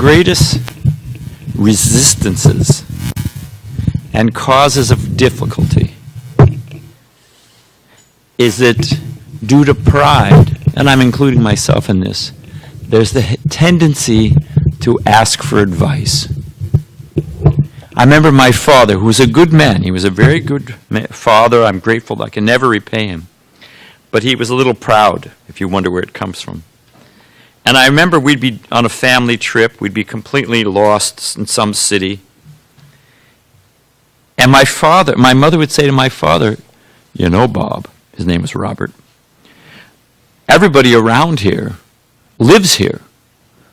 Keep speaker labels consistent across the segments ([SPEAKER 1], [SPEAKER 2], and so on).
[SPEAKER 1] greatest resistances and causes of difficulty? Is it due to pride? And I'm including myself in this. There's the tendency to ask for advice. I remember my father, who was a good man. He was a very good father. I'm grateful. I can never repay him. But he was a little proud, if you wonder where it comes from. And I remember we'd be on a family trip. We'd be completely lost in some city. And my mother would say to my father, "You know, Bob," his name was Robert, "everybody around here lives here.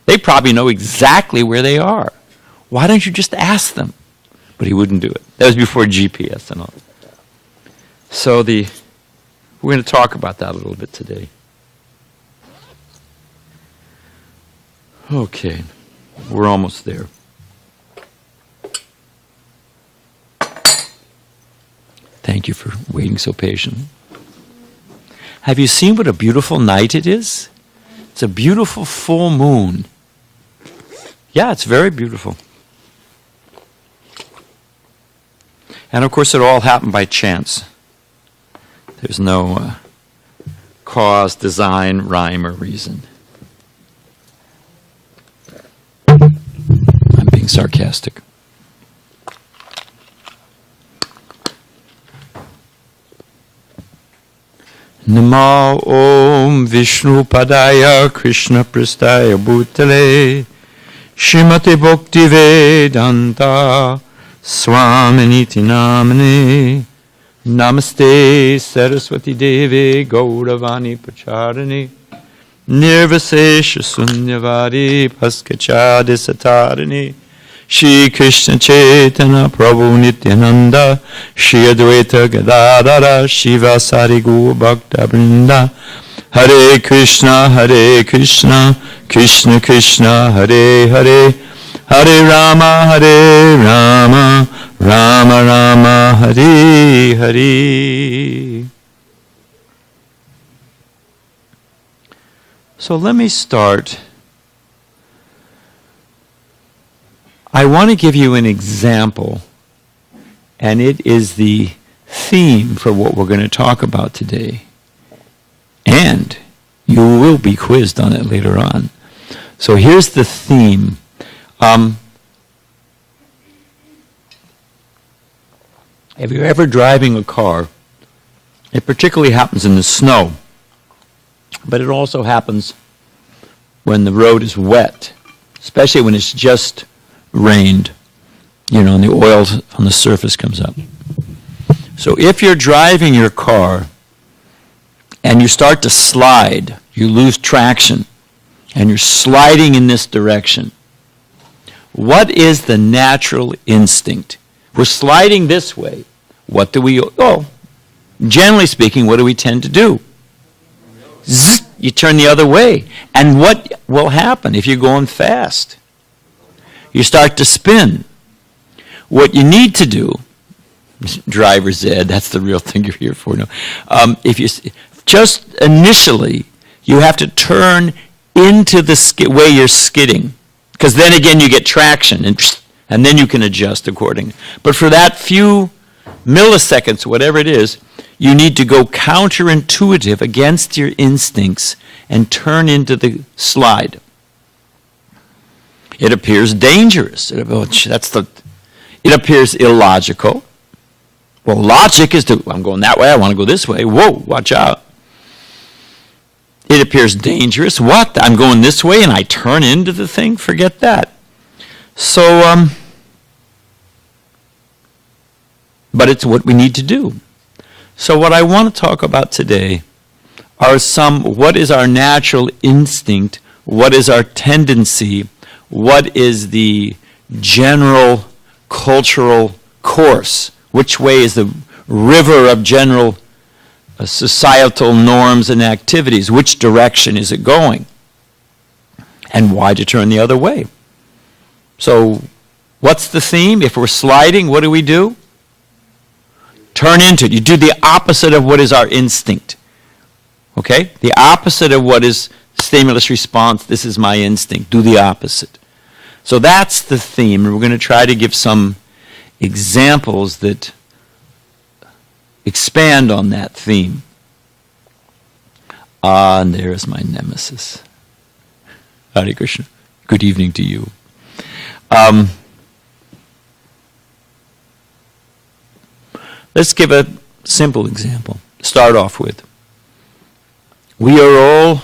[SPEAKER 1] They probably know exactly where they are. Why don't you just ask them?" But he wouldn't do it. That was before GPS and all. So we're going to talk about that a little bit today. Okay, we're almost there. Thank you for waiting so patiently. Have you seen what a beautiful night it is? It's a beautiful full moon. Yeah, it's very beautiful. And of course, it all happened by chance. There's no cause, design, rhyme, or reason. I'm being sarcastic. Namo Om Vishnu Padaya Krishna Prastaya Bhutale Shrimate Bhakti Vedanta Swaminiti Namane Namaste Saraswati Devi Gauravani Pacharani Nirvasesha Sunyavari Paskachadi Satarani Shri Krishna Chaitanya Prabhu Nityananda Shri Advaita Gadadara Shiva Sari Gaur Bhakta Vrinda Hare Krishna Krishna Krishna Hare Hare Hare Rama Rama Rama Hare Hare. So let me start. I want to give you an example, and it is the theme for what we're going to talk about today. And you will be quizzed on it later on. So here's the theme. If you're ever driving a car, it particularly happens in the snow, but it also happens when the road is wet, especially when it's just rained, and the oil on the surface comes up. So if you're driving your car and you start to slide, you lose traction, and you're sliding in this direction, what is the natural instinct? We're sliding this way. What do we, generally speaking, what do we tend to do? Zzz, you turn the other way. And what will happen if you're going fast? You start to spin. What you need to do, driver's ed, that's the real thing you're here for now. Just initially, you have to turn into the way you're skidding. Because then again you get traction, and then you can adjust accordingly. But for that few milliseconds, whatever it is, you need to go counterintuitive against your instincts and turn into the slide. It appears dangerous. It appears illogical. Well, logic is I'm going that way, I want to go this way. Whoa, watch out. It appears dangerous. What? I'm going this way and I turn into the thing? Forget that. So, but it's what we need to do. So what I want to talk about today are what is our natural instinct, what is our tendency, what is the general cultural course, which way is the river of general societal norms and activities, which direction is it going, and why to turn the other way. So what's the theme? If we're sliding, what do? Turn into it. You do the opposite of what is our instinct. Okay? The opposite of what is stimulus response, this is my instinct. Do the opposite. So that's the theme, and we're going to try to give some examples that expand on that theme. And there's my nemesis. Hare Krishna. Good evening to you. Let's give a simple example. Start off with. We are all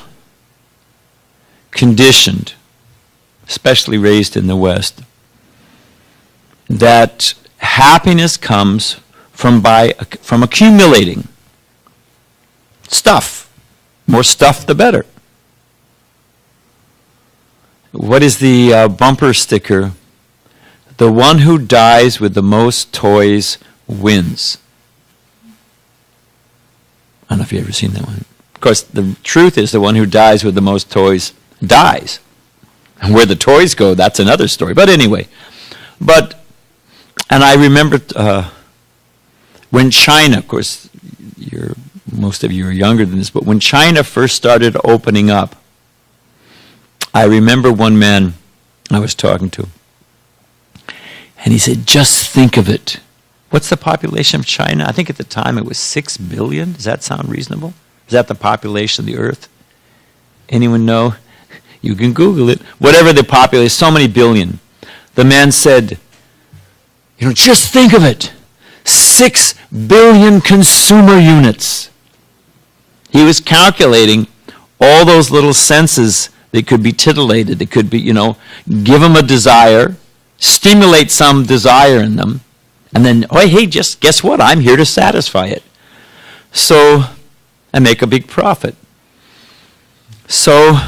[SPEAKER 1] conditioned, especially raised in the West, that happiness comes from accumulating stuff. More stuff, the better. What is the bumper sticker? The one who dies with the most toys wins. I don't know if you've ever seen that one. Of course, the truth is the one who dies with the most toys dies. And where the toys go, that's another story. But anyway, and I remember when China, of course, most of you are younger than this, but when China first started opening up, I remember one man I was talking to, and he said, just think of it. What's the population of China? I think at the time it was 6 billion. Does that sound reasonable? Is that the population of the earth? Anyone know? You can Google it. Whatever the population, so many billion. The man said, just think of it. 6 billion consumer units. He was calculating all those little senses that could be titillated, that could be, give them a desire, stimulate some desire in them, and then, just guess what? I'm here to satisfy it. So, and make a big profit. So,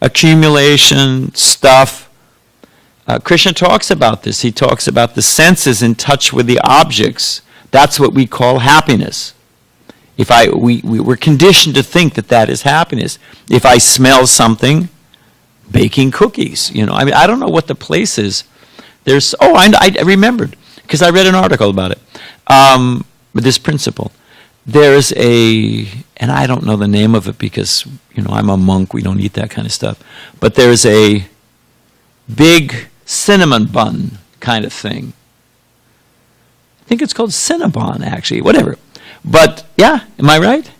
[SPEAKER 1] accumulation, stuff. Krishna talks about this. He talks about the senses in touch with the objects. That's what we call happiness. We're conditioned to think that is happiness. If I smell something, baking cookies. I don't know what the place is. I remembered, because I read an article about it. With this principle. There's and I don't know the name of it because, I'm a monk, we don't eat that kind of stuff. But there's a big cinnamon bun kind of thing. I think it's called Cinnabon, actually, whatever. But, yeah, am I right?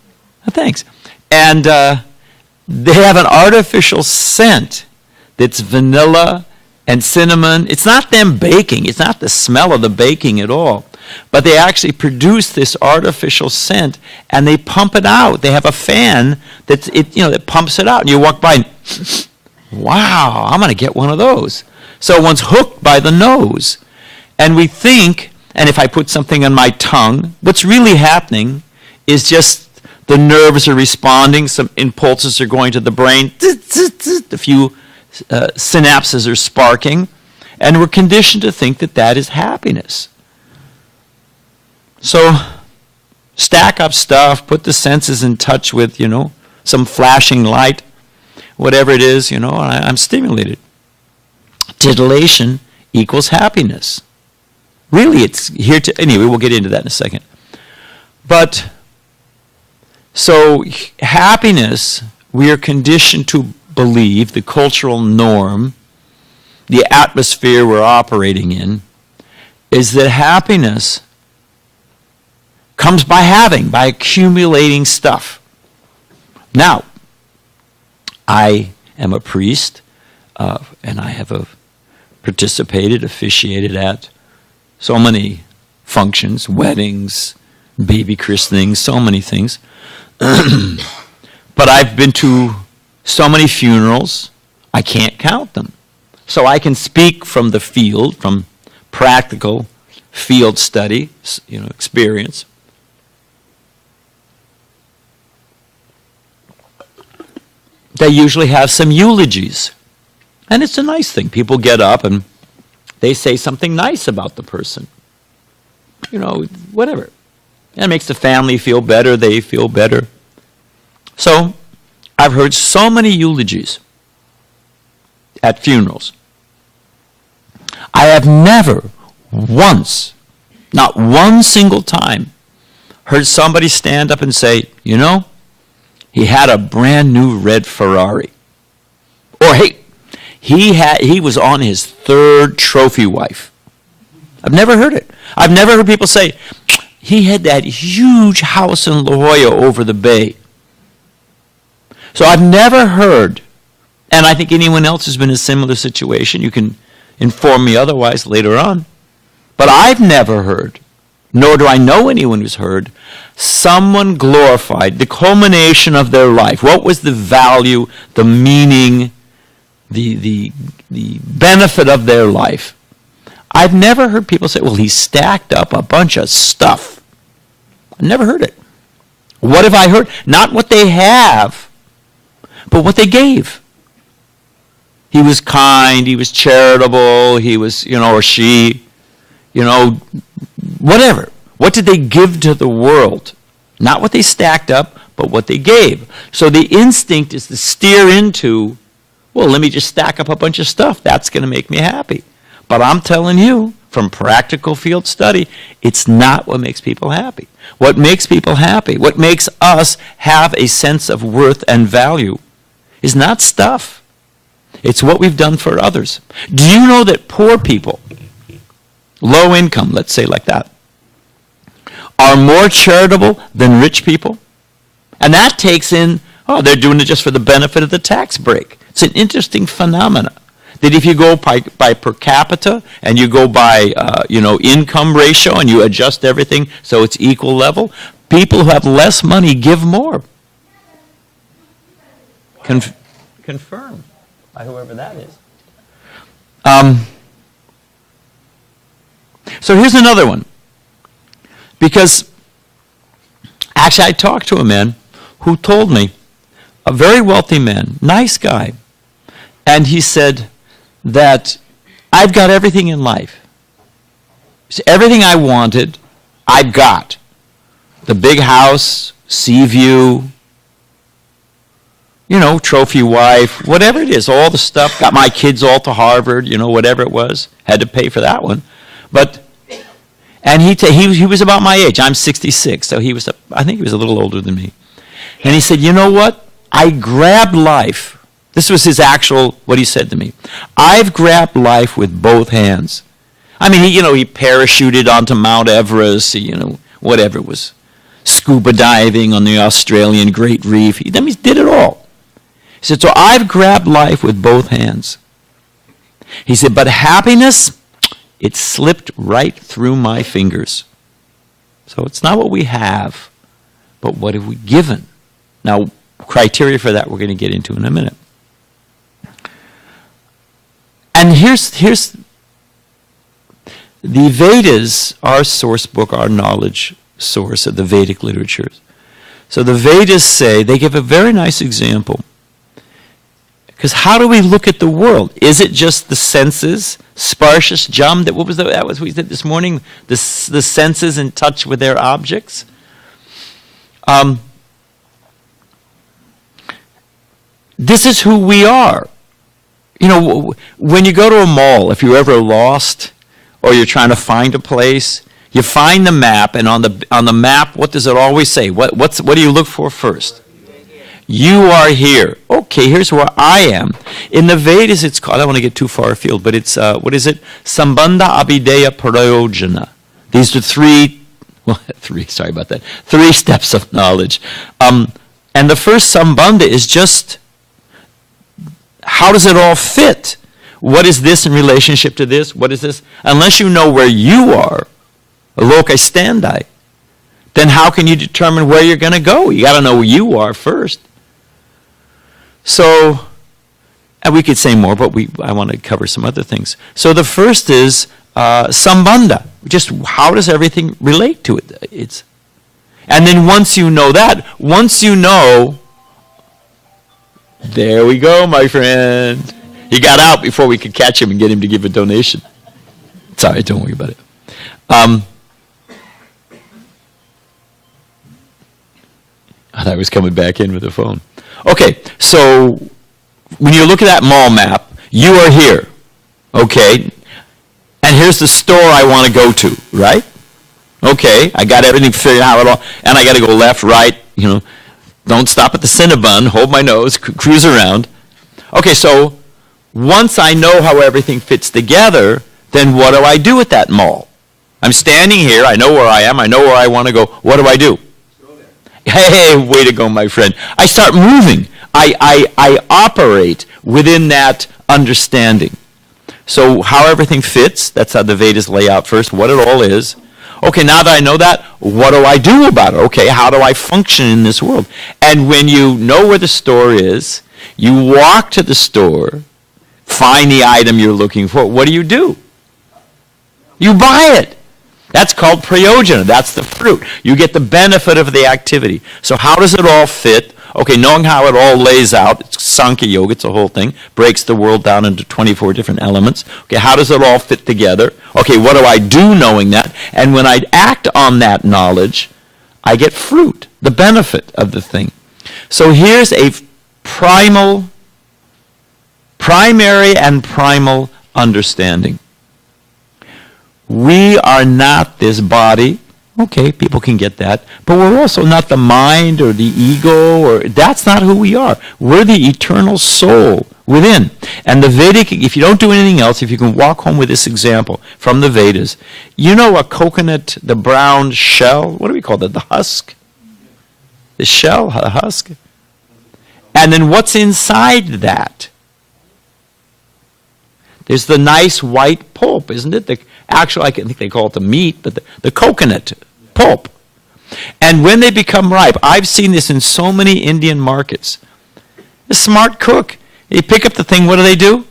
[SPEAKER 1] Oh, thanks. And they have an artificial scent that's vanilla and cinnamon. It's not them baking. It's not the smell of the baking at all. But they actually produce this artificial scent, and they pump it out. They have a fan that pumps it out. And you walk by and, wow, I'm going to get one of those. So one's hooked by the nose. And we think, and if I put something on my tongue, what's really happening is just the nerves are responding, some impulses are going to the brain, a few synapses are sparking, and we're conditioned to think that is happiness. So, stack up stuff, put the senses in touch with, some flashing light, whatever it is, and I'm stimulated. Titillation equals happiness. Really, it's here to, anyway, we'll get into that in a second. But, so, happiness, we are conditioned to believe, the cultural norm, the atmosphere we're operating in, is that happiness comes by accumulating stuff. Now, I am a priest, and I have officiated at so many functions, weddings, baby christenings, so many things. But I've been to so many funerals, I can't count them. So I can speak from the field, from practical field study, experience. They usually have some eulogies. And it's a nice thing. People get up and they say something nice about the person. Whatever. And it makes the family feel better, they feel better. So, I've heard so many eulogies at funerals. I have never once, not one single time, heard somebody stand up and say, he had a brand new red Ferrari. Or, hey, He was on his third trophy wife. I've never heard it. I've never heard people say, he had that huge house in La Jolla over the bay. So I've never heard, and I think anyone else who's been in a similar situation, you can inform me otherwise later on, but I've never heard, nor do I know anyone who's heard, someone glorified the culmination of their life. What was the value, the meaning, the benefit of their life? I've never heard people say, well, he stacked up a bunch of stuff. I've never heard it. What have I heard? Not what they have, but what they gave. He was kind, he was charitable, he was, or she, whatever. What did they give to the world? Not what they stacked up, but what they gave. So the instinct is to steer into, well, let me just stack up a bunch of stuff. That's going to make me happy. But I'm telling you, from practical field study, it's not what makes people happy. What makes people happy, what makes us have a sense of worth and value, is not stuff. It's what we've done for others. Do you know that poor people, low income, let's say like that, are more charitable than rich people? And that takes in, they're doing it just for the benefit of the tax break. It's an interesting phenomenon. That if you go by per capita and you go by income ratio and you adjust everything so it's equal level, people who have less money give more. Confirmed by whoever that is. So here's another one. Because actually I talked to a man who told me, a very wealthy man, nice guy, and he said that I've got everything in life. So everything I wanted, I've got. The big house, sea view, trophy wife, whatever it is, all the stuff. Got my kids all to Harvard, whatever it was. Had to pay for that one. And he was about my age. I'm 66, so I think he was a little older than me. And he said, you know what? I grabbed life. This was what he said to me. I've grabbed life with both hands. I mean, he parachuted onto Mount Everest, whatever it was. Scuba diving on the Australian Great Reef. He did it all. He said, so I've grabbed life with both hands. He said, but happiness, it slipped right through my fingers. So it's not what we have, but what have we given? Now, criteria for that we're going to get into in a minute. And here's the Vedas, our source book, our knowledge source of the Vedic literatures. So the Vedas they give a very nice example. Because how do we look at the world? Is it just the senses? Sparshas jam, that was what we did this morning? The senses in touch with their objects? This is who we are. When you go to a mall, if you're ever lost or you're trying to find a place, you find the map, and on the map, what does it always say? What do you look for first? You are here. Okay, here's where I am. In the Vedas, it's called, I don't want to get too far afield, but it's, what is it? Sambandha Abhideya Prayojana. These are three steps of knowledge. And the first sambandha is just, how does it all fit? What is this in relationship to this? What is this? Unless you know where you are, loka standi, then how can you determine where you're going to go? You got to know where you are first. So, and we could say more, but I want to cover some other things. So the first is sambandha. Just how does everything relate to it? And then once you know that, there we go, my friend. He got out before we could catch him and get him to give a donation. Sorry, don't worry about it. I was coming back in with the phone. Okay, so when you look at that mall map, you are here. Okay, and here's the store I want to go to, right? Okay, I got everything figured out, and I got to go left, right, don't stop at the Cinnabon, hold my nose, cruise around. Okay, so Once I know how everything fits together, then what do I do with that mall? I'm standing here, I know where I am, I know where I want to go. What do I do? Hey, way to go, my friend. I start moving. I operate within that understanding. So how everything fits, that's how the Vedas lay out first, what it all is. Okay, now that I know that, what do I do about it? Okay, how do I function in this world? And when you know where the store is, you walk to the store, find the item you're looking for, what do? You buy it. That's called prayojana. That's the fruit. You get the benefit of the activity. So how does it all fit? Okay, knowing how it all lays out, it's Sankhya Yoga, it's a whole thing, breaks the world down into 24 different elements. Okay, how does it all fit together? Okay, what do I do knowing that? And when I act on that knowledge, I get fruit, the benefit of the thing. So here's a primary and primal understanding. We are not this body. Okay, people can get that. But we're also not the mind or the ego, or that's not who we are. We're the eternal soul within. And the Vedic, if you don't do anything else, if you can walk home with this example from the Vedas, you know a coconut, the brown shell, what do we call that, the husk? The shell, the husk? And then what's inside that? There's the nice white pulp, isn't it? Actually, I think they call it the meat, but the coconut pulp. And when they become ripe, I've seen this in so many Indian markets. A smart cook, they pick up the thing, what do?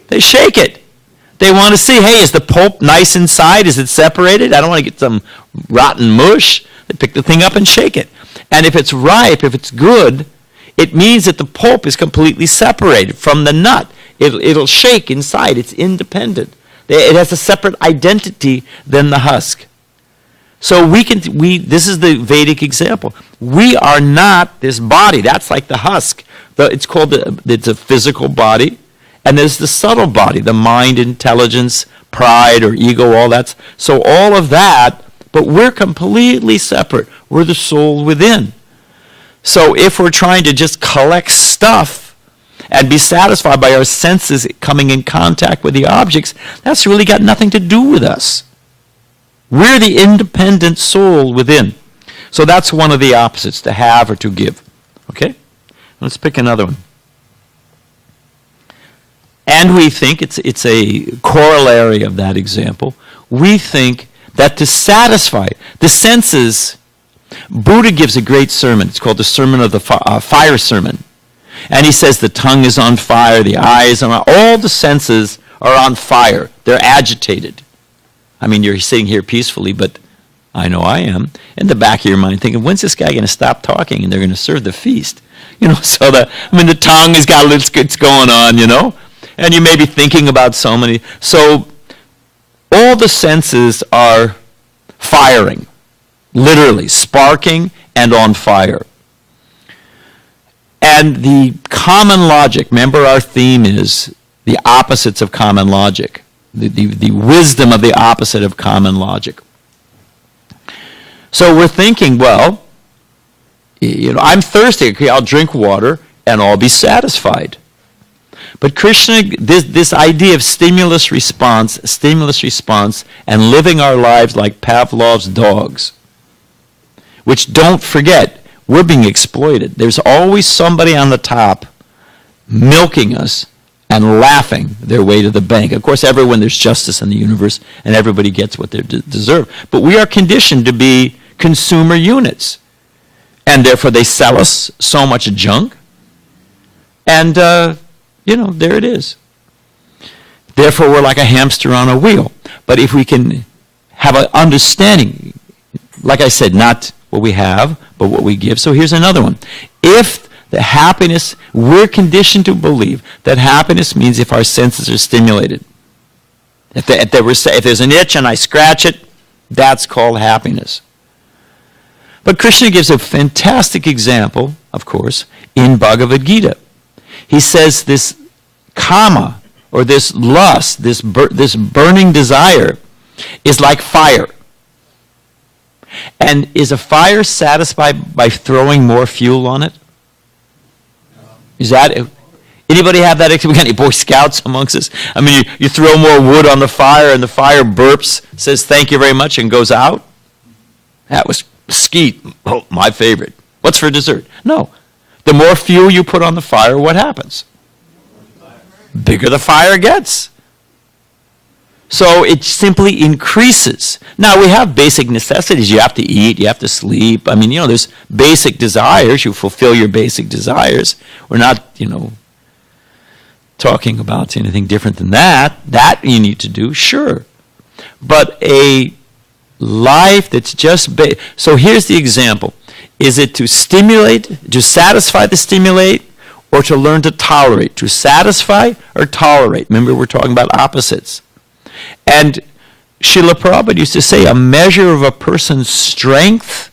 [SPEAKER 1] They shake it. They want to see, hey, is the pulp nice inside? Is it separated? I don't want to get some rotten mush. They pick the thing up and shake it. And if it's ripe, if it's good, it means that the pulp is completely separated from the nut. It'll shake inside. It's independent. It has a separate identity than the husk. So this is the Vedic example. We are not this body. That's like the husk. It's a physical body. And there's the subtle body, the mind, intelligence, pride, or ego, all that. So all of that, but we're completely separate. We're the soul within. So if we're trying to just collect stuff and be satisfied by our senses coming in contact with the objects, that's really got nothing to do with us. We're the independent soul within. So that's one of the opposites, to have or to give. Okay? Let's pick another one. And we think, it's a corollary of that example, we think that to satisfy the senses, Buddha gives a great sermon. It's called the Sermon of the Fire Sermon. And he says the tongue is on fire, the eyes are on fire, all the senses are on fire. They're agitated. I mean, you're sitting here peacefully, but I know I am. In the back of your mind thinking, when's this guy going to stop talking and they're going to serve the feast? So the tongue has got it's going on, And you may be thinking about so many. So all the senses are firing, literally sparking and on fire. And the common logic, remember our theme is the opposites of common logic, the wisdom of the opposite of common logic. So we're thinking, well, I'm thirsty, okay, I'll drink water and I'll be satisfied. But Krishna, this idea of stimulus response, and living our lives like Pavlov's dogs, which, don't forget, we're being exploited. There's always somebody on the top milking us and laughing their way to the bank. Of course, there's justice in the universe, and everybody gets what they deserve. But we are conditioned to be consumer units. And therefore, they sell us so much junk. And, there it is. Therefore, we're like a hamster on a wheel. But if we can have an understanding, like I said, not what we have, but what we give. So here's another one. If the happiness, we're conditioned to believe that happiness means if our senses are stimulated. If there's an itch and I scratch it, that's called happiness. But Krishna gives a fantastic example, of course, in Bhagavad Gita. He says this kama, or this lust, this burning desire, is like fire. And is a fire satisfied by throwing more fuel on it? Is Anybody have that? We got any Boy Scouts amongst us? I mean, you throw more wood on the fire and the fire burps, says thank you very much, and goes out? That was skeet. Oh, my favorite. What's for dessert? No. The more fuel you put on the fire, what happens? Bigger the fire gets. So it simply increases. Now, we have basic necessities. You have to eat, you have to sleep. I mean, there's basic desires. You fulfill your basic desires. We're not, talking about anything different than that. That you need to do, sure. But a life that's just... So here's the example. Is it to stimulate, to satisfy the stimulate, or to learn to tolerate? To satisfy or tolerate? Remember, we're talking about opposites. And Srila Prabhupada used to say a measure of a person's strength.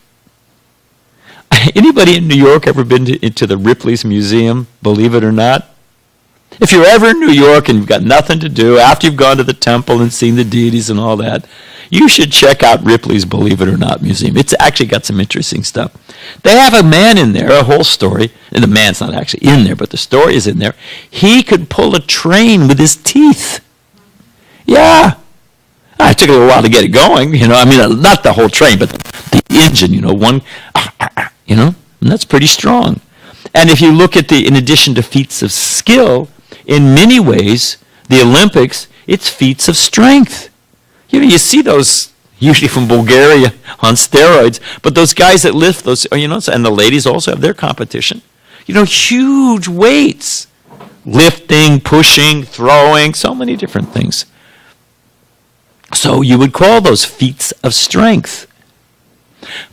[SPEAKER 1] Anybody in New York ever been to the Ripley's Museum, believe it or not? If you're ever in New York and you've got nothing to do, after you've gone to the temple and seen the deities and all that, you should check out Ripley's Believe It or Not Museum. It's actually got some interesting stuff. They have a man in there, a whole story, and the man's not actually in there, but the story is in there. He could pull a train with his teeth. Yeah. It took a little while to get it going, I mean, not the whole train, but the engine, and that's pretty strong. And if you look at in addition to feats of skill, in many ways, the Olympics, it's feats of strength. You see those, usually from Bulgaria, on steroids, but those guys that lift those, and the ladies also have their competition. Huge weights. Lifting, pushing, throwing, so many different things. So you would call those feats of strength.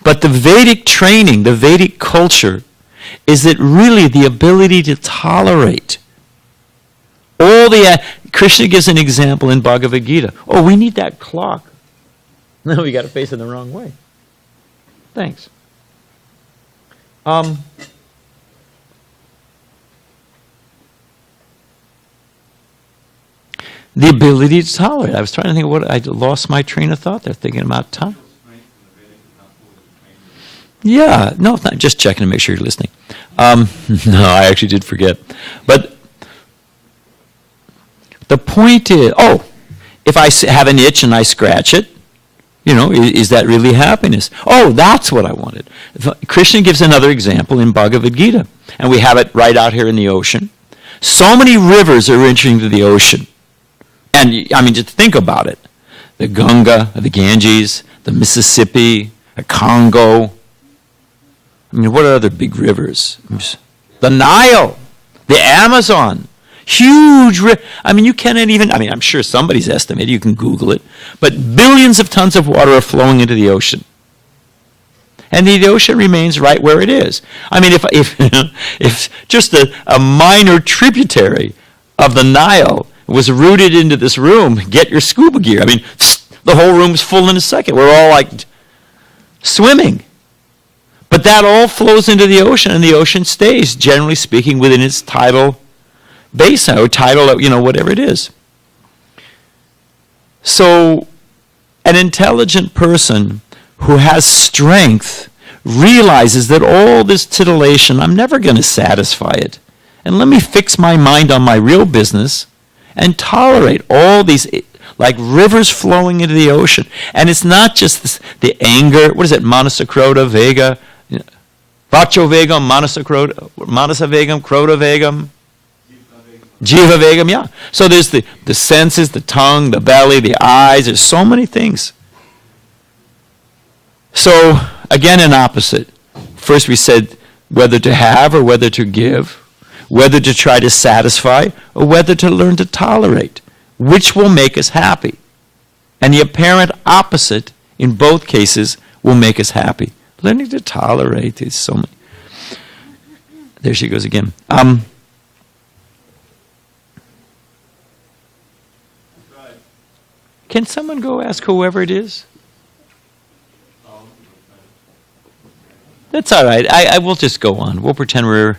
[SPEAKER 1] But the Vedic training, the Vedic culture, is it really the ability to tolerate. Krishna gives an example in Bhagavad Gita. Oh, we need that clock. No, we got to face it the wrong way. Thanks. The ability to tolerate. I was trying to think of I lost my train of thought there, thinking about time. Yeah, no, just checking to make sure you're listening. No, I actually did forget. But the point is, if I have an itch and I scratch it, is that really happiness? Oh, that's what I wanted. Krishna gives another example in Bhagavad Gita, and we have it right out here in the ocean. So many rivers are entering into the ocean. And, just think about it. The Ganga, the Ganges, the Mississippi, the Congo. What are other big rivers? The Nile, the Amazon. Huge river. You cannot even, I'm sure somebody's estimated, you can Google it, but billions of tons of water are flowing into the ocean. And the ocean remains right where it is. If just a minor tributary of the Nile was rooted into this room, get your scuba gear. The whole room's full in a second. We're all like swimming. But that all flows into the ocean, and the ocean stays, generally speaking, within its tidal basin, or tidal, whatever it is. So, an intelligent person who has strength realizes that all this titillation, I'm never going to satisfy it. And let me fix my mind on my real business and tolerate all these, like rivers flowing into the ocean. And it's not just the anger, what is it, Manasakroda, Vega, Vacho Vegam, Manasa Vegam, Kroda Vegam, Jiva Vegam, yeah. So there's the senses, the tongue, the belly, the eyes, there's so many things. So, again, an opposite. First we said whether to have or whether to give, whether to try to satisfy or whether to learn to tolerate, which will make us happy. And the apparent opposite in both cases will make us happy. Learning to tolerate is so many. There she goes again. Can someone go ask whoever it is? That's all right. I will just go on. We'll pretend we're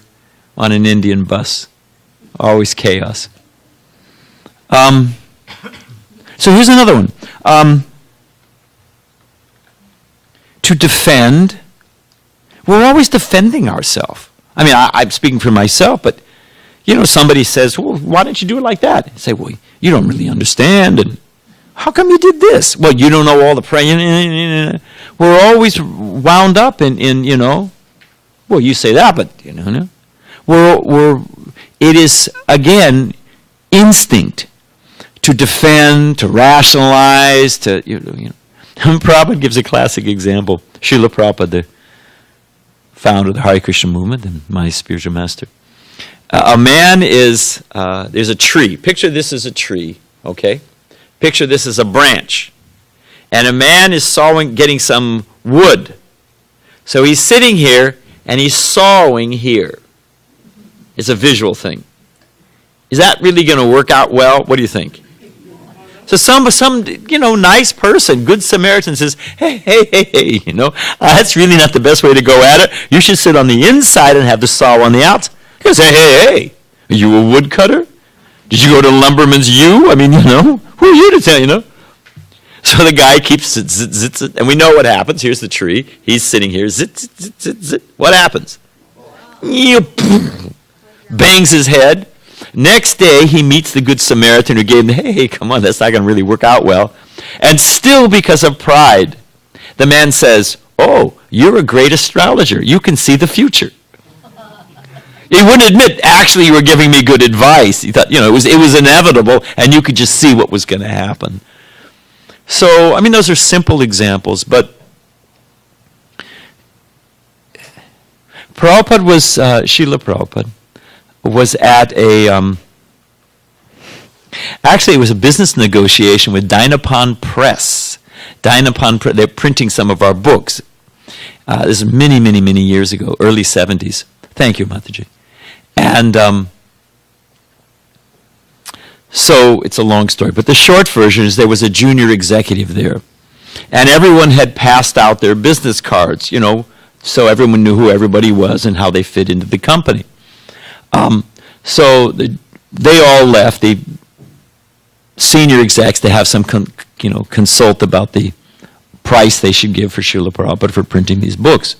[SPEAKER 1] on an Indian bus. Always chaos. So here's another one. To defend. We're always defending ourselves. I'm speaking for myself, but, somebody says, well, why don't you do it like that? You say, well, you don't really understand, and how come you did this? Well, you don't know all the prayer. We're always wound up in well, you say that, but, it is, again, instinct to defend, to rationalize, to, Prabhupada gives a classic example. Srila Prabhupada, the founder of the Harekrishna movement and my spiritual master. A man is, there's a tree. Picture this as a tree, okay? Picture this as a branch. And a man is getting some wood. So he's sitting here and he's sawing here. It's a visual thing. Is that really going to work out well? What do you think? So some nice person, good Samaritan says, hey, that's really not the best way to go at it. You should sit on the inside and have the saw on the outside. He goes, hey, are you a woodcutter? Did you go to lumberman's U? I mean, who are you to tell, So the guy keeps zit, and we know what happens. Here's the tree. He's sitting here, zit. What happens? Bangs his head. Next day, he meets the good Samaritan who gave him, hey, come on, that's not going to really work out well. And still, because of pride, the man says, oh, you're a great astrologer. You can see the future. He wouldn't admit, actually, you were giving me good advice. He thought, it was inevitable, and you could just see what was going to happen. So, those are simple examples, but Srila Prabhupada was at actually it was a business negotiation with Dinapan Press. They're printing some of our books. This is many, many, many years ago, early 70s. Thank you, Mataji. And so it's a long story, but the short version is there was a junior executive there, and everyone had passed out their business cards, so everyone knew who everybody was and how they fit into the company. So they all left. The senior execs, they have some consult about the price they should give for Srila Prabhupada for printing these books.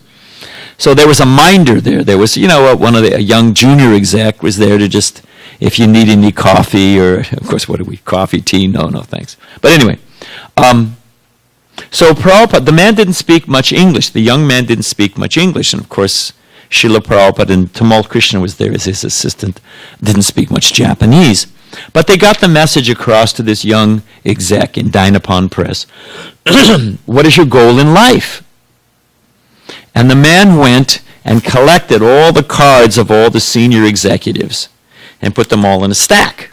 [SPEAKER 1] So there was a minder there. There was, a young junior exec was there to just, if you need any coffee, or, of course, what are we, coffee, tea? No, thanks. But anyway, so Prabhupada, the man didn't speak much English. The young man didn't speak much English. And, of course, Srila Prabhupada and Tamal Krishna was there as his assistant, didn't speak much Japanese. But they got the message across to this young exec in Dinapan Press. What is your goal in life? And the man went and collected all the cards of all the senior executives and put them all in a stack,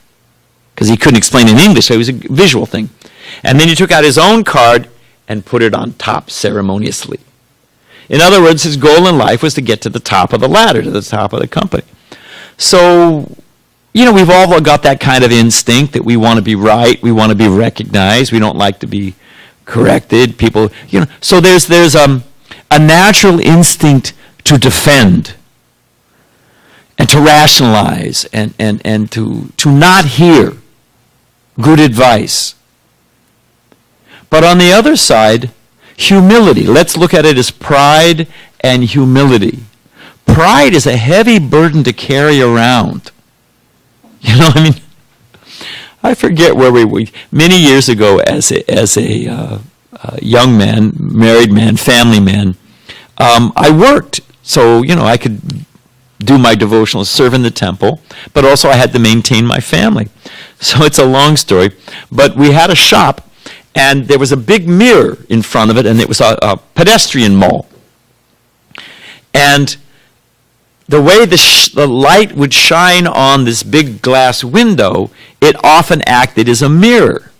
[SPEAKER 1] because he couldn't explain in English, so it was a visual thing. And then he took out his own card and put it on top ceremoniously. In other words, his goal in life was to get to the top of the ladder, to the top of the company. So, we've all got that kind of instinct that we want to be right, we want to be recognized, we don't like to be corrected. People, so there's a natural instinct to defend and to rationalize and to not hear good advice. But on the other side, humility. Let's look at it as pride and humility. Pride is a heavy burden to carry around. I forget where we were. Many years ago, as a young man, married man, family man, I worked. So, I could do my devotional, serve in the temple, but also I had to maintain my family. So it's a long story. But we had a shop, and there was a big mirror in front of it, and it was a pedestrian mall. And the way the light would shine on this big glass window, it often acted as a mirror.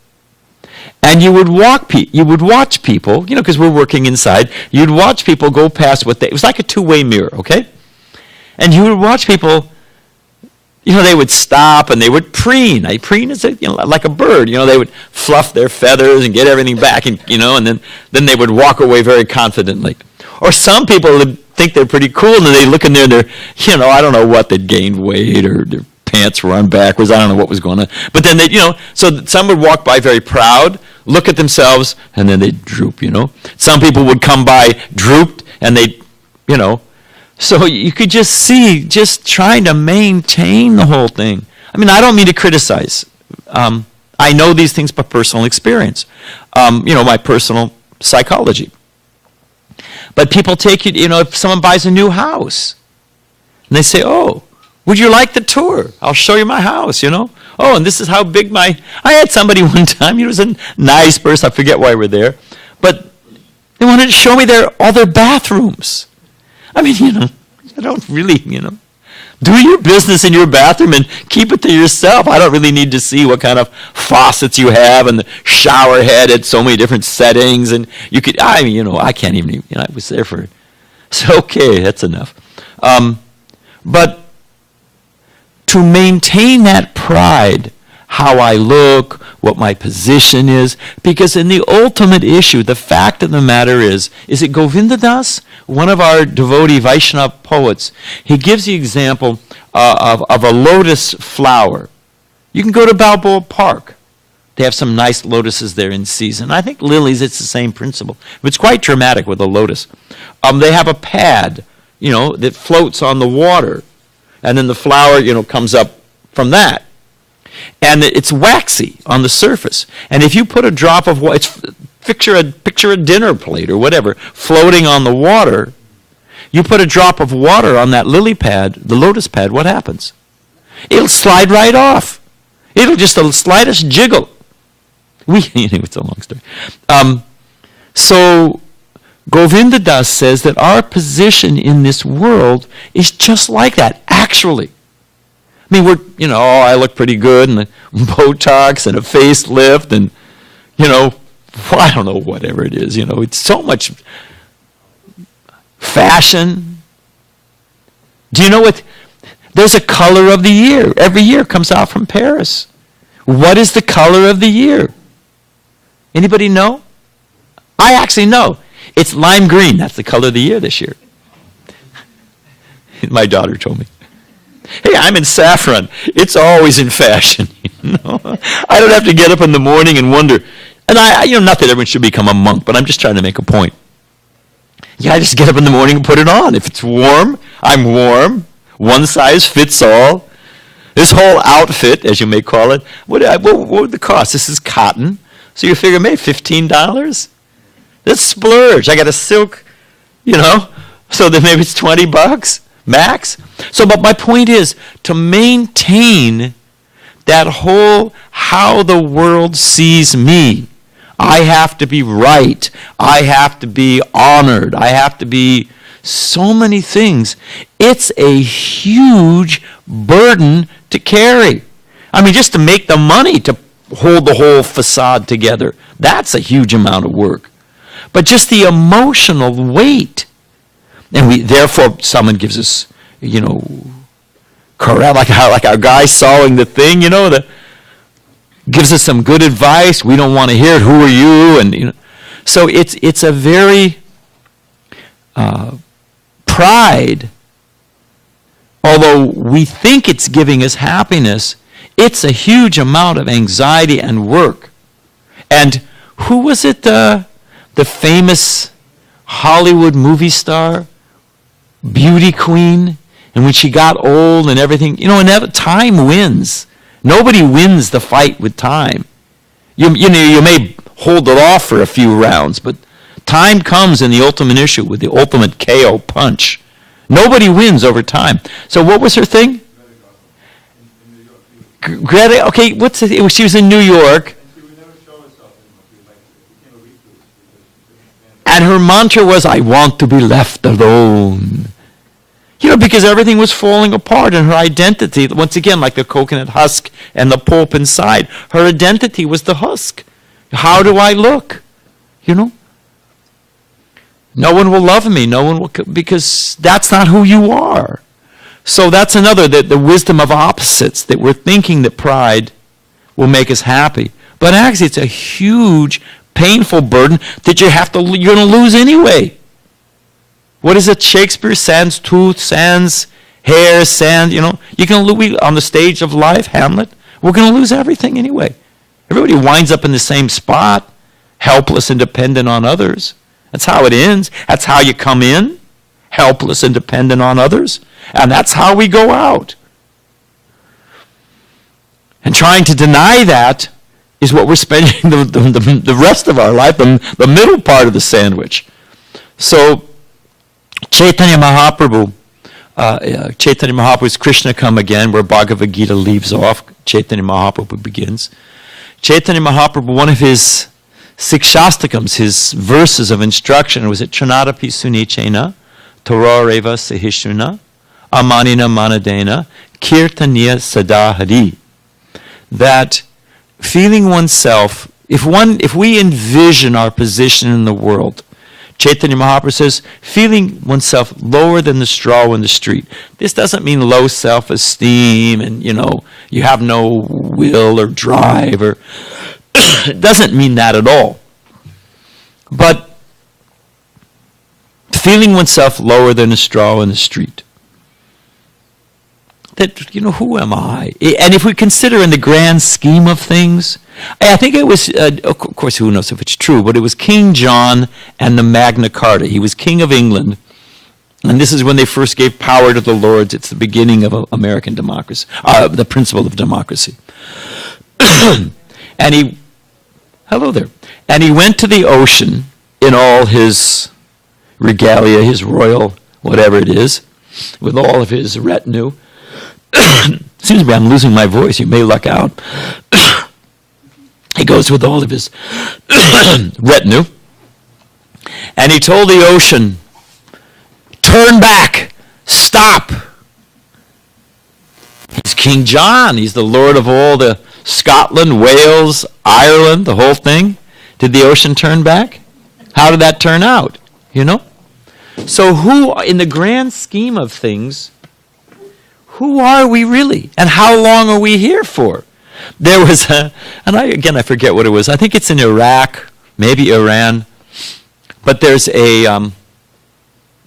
[SPEAKER 1] And you would watch people, because we're working inside, you'd watch people go past it was like a two-way mirror, okay? And you would watch people, they would stop and they would preen. Preen is like a bird, they would fluff their feathers and get everything back, and then they would walk away very confidently. Or some people would think they're pretty cool, and then they look in there and they're, I don't know what, they'd gained weight or their pants were on backwards, I don't know what was going on. But then so some would walk by very proud, look at themselves, and then they'd droop, Some people would come by drooped, and they'd, So you could just see, just trying to maintain the whole thing. I mean, I don't mean to criticize. I know these things by personal experience. My personal psychology. But people take you, if someone buys a new house, and they say, oh, would you like the tour? I'll show you my house, Oh, and this is how big I had somebody one time, he was a nice person, I forget why we're there, but they wanted to show me all their bathrooms. I mean, I don't really, do your business in your bathroom and keep it to yourself. I don't really need to see what kind of faucets you have and the shower head at so many different settings. And I can't even, I was there for, so okay, that's enough. But to maintain that pride, how I look, what my position is, because in the ultimate issue, the fact of the matter is it Govinda Das, one of our devotee Vaishnava poets, he gives the example of a lotus flower. You can go to Balboa Park. They have some nice lotuses there in season. I think lilies, it's the same principle. It's quite dramatic with a lotus. They have a pad, that floats on the water. And then the flower, comes up from that. And it's waxy on the surface. And if you put a drop of water, picture a dinner plate or whatever, floating on the water, you put a drop of water on that lily pad, the lotus pad, what happens? It'll slide right off. It'll just the slightest jiggle. It's a long story. So Govinda Das says that our position in this world is just like that, actually. I mean, I look pretty good, and Botox, and a facelift, and, I don't know, whatever it is, it's so much fashion. Do you know what? There's a color of the year. Every year comes out from Paris. What is the color of the year? Anybody know? I actually know. It's lime green. That's the color of the year this year. My daughter told me. Hey, I'm in saffron. It's always in fashion. I don't have to get up in the morning and wonder. And not that everyone should become a monk, but I'm just trying to make a point. Yeah, I just get up in the morning and put it on. If it's warm, I'm warm. One size fits all. This whole outfit, as you may call it, what would the cost? This is cotton. So you figure, maybe $15? Let's splurge. I got a silk, so then maybe it's $20 max. So, but my point is to maintain that whole how the world sees me. I have to be right. I have to be honored. I have to be so many things. It's a huge burden to carry. I mean, just to make the money to hold the whole facade together, that's a huge amount of work. But just the emotional weight. And therefore, someone gives us, correct, like our guy sawing the thing, gives us some good advice. We don't want to hear it. Who are you? And so it's a very pride. Although we think it's giving us happiness, it's a huge amount of anxiety and work. And who was it? The famous Hollywood movie star, beauty queen. And when she got old and everything, and time wins. Nobody wins the fight with time. You may hold it off for a few rounds, but time comes in the ultimate issue with the ultimate KO punch. Nobody wins over time. So what was her thing? Greta. Okay, she was in New York. And her mantra was, I want to be left alone. Because everything was falling apart, and her identity, once again, like the coconut husk and the pulp inside, her identity was the husk. How do I look? No one will love me. No one will, because that's not who you are. So that's another, the wisdom of opposites, that we're thinking that pride will make us happy. But actually, it's a huge, painful burden that you're going to lose anyway. What is it? Shakespeare, sans tooth, sans hair, sans, you can lose on the stage of life, Hamlet. We're going to lose everything anyway. Everybody winds up in the same spot, helpless and dependent on others. That's how it ends. That's how you come in, helpless and dependent on others. And that's how we go out. And trying to deny that is what we're spending the rest of our life, the middle part of the sandwich. So Chaitanya Mahaprabhu's Krishna Come Again, where Bhagavad Gita leaves off, Chaitanya Mahaprabhu begins. Chaitanya Mahaprabhu, one of his Sikshastakams, his verses of instruction, was at Tranadapi Sunichena, Torareva Sahishuna, Amanina Manadena, Kirtaniya Sadahari. That feeling oneself, if we envision our position in the world, Chaitanya Mahaprabhu says, feeling oneself lower than the straw in the street. This doesn't mean low self-esteem and, you have no will or drive, or it doesn't mean that at all. But feeling oneself lower than a straw in the street. That, who am I? And if we consider in the grand scheme of things, I think it was, of course, who knows if it's true, but it was King John and the Magna Carta. He was King of England, and this is when they first gave power to the lords. It's the beginning of American democracy, the principle of democracy. And he went to the ocean in all his regalia, his royal whatever it is, with all of his retinue. Seems to me I'm losing my voice. You may luck out. He goes with all of his retinue, and he told the ocean, turn back, stop. He's King John. He's the Lord of all the Scotland, Wales, Ireland, the whole thing. Did the ocean turn back? How did that turn out? So who, in the grand scheme of things, who are we really? And how long are we here for? There was I forget what it was. I think it's in Iraq, maybe Iran. But there's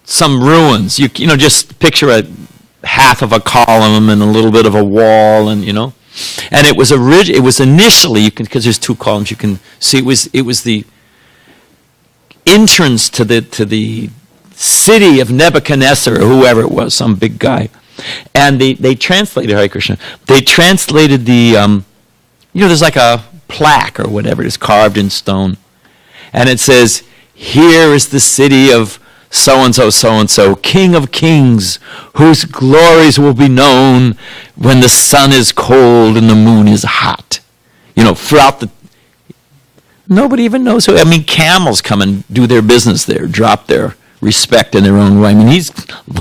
[SPEAKER 1] some ruins. You just picture half of a column and a little bit of a wall, and And it was initially, because there's two columns, you can see it was the entrance to the city of Nebuchadnezzar, or whoever it was, some big guy. And they translated, Hare Krishna, they translated the, there's like a plaque or whatever, it is carved in stone. And it says, here is the city of so-and-so, King of Kings, whose glories will be known when the sun is cold and the moon is hot. Throughout nobody even knows who. Camels come and do their business there, drop their respect in their own way.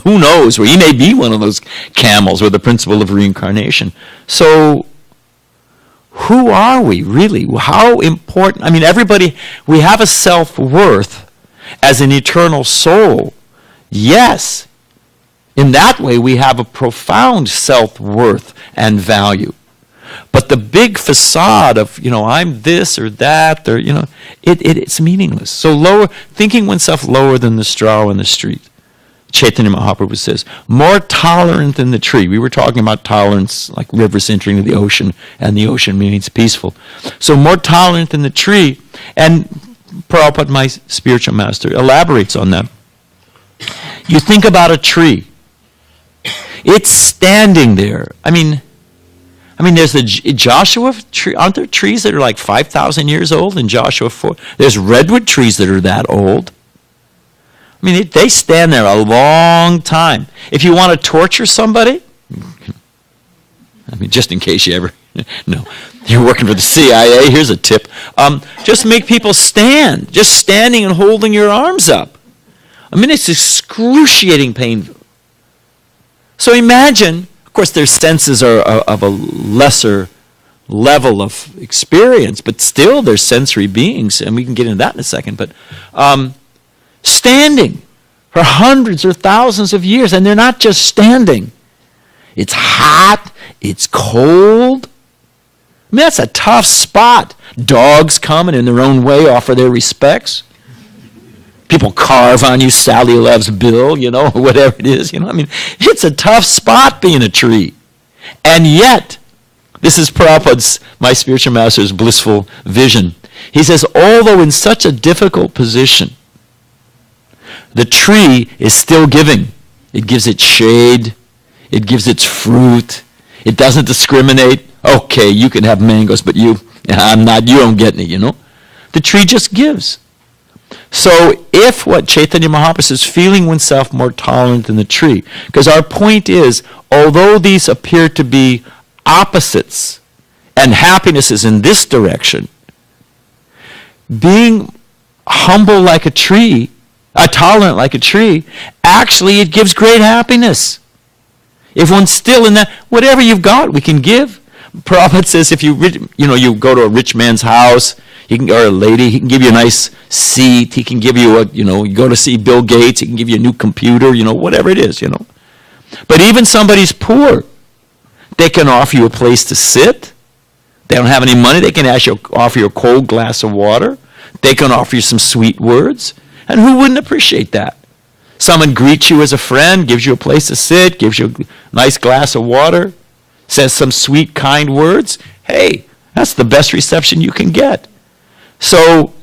[SPEAKER 1] Who knows? He may be one of those camels with the principle of reincarnation. So, who are we really? How important? Everybody, we have a self-worth as an eternal soul. Yes. In that way, we have a profound self-worth and value. But the big facade of, I'm this or that, or, it's meaningless. So thinking oneself lower than the straw in the street. Chaitanya Mahaprabhu says, more tolerant than the tree. We were talking about tolerance, like rivers entering the ocean, and the ocean means peaceful. So more tolerant than the tree. And Prabhupada, my spiritual master, elaborates on that. You think about a tree. It's standing there. There's the Joshua tree. Aren't there trees that are like 5,000 years old in Joshua 4? There's redwood trees that are that old. They stand there a long time. If you want to torture somebody, just in case you ever, no, you're working for the CIA, here's a tip. Just make people stand. Just standing and holding your arms up. It's excruciating pain. So imagine, of course, their senses are of a lesser level of experience, but still they're sensory beings, and we can get into that in a second. But standing for hundreds or thousands of years, and they're not just standing. It's hot, it's cold. That's a tough spot. Dogs come and in their own way offer their respects. People carve on you, Sally loves Bill, or whatever it is. It's a tough spot being a tree. And yet, this is Prabhupada's, my spiritual master's blissful vision. He says, although in such a difficult position, The tree is still giving. It gives its shade. It gives its fruit. It doesn't discriminate. Okay, you can have mangoes, but I'm not, you don't get any, The tree just gives. So if what Chaitanya Mahaprabhu is feeling oneself more tolerant than the tree, because our point is, although these appear to be opposites, and happiness is in this direction, being humble like a tree, tolerant like a tree, actually it gives great happiness. If one's still in that, whatever you've got, we can give. Prabhupada says if you go to a rich man's house, or a lady, he can give you a nice seat, he can give you you go to see Bill Gates, he can give you a new computer, whatever it is, But even somebody's poor, they can offer you a place to sit. They don't have any money, they can offer you a cold glass of water. They can offer you some sweet words. And who wouldn't appreciate that? Someone greets you as a friend, gives you a place to sit, gives you a nice glass of water, says some sweet, kind words. Hey, that's the best reception you can get. So,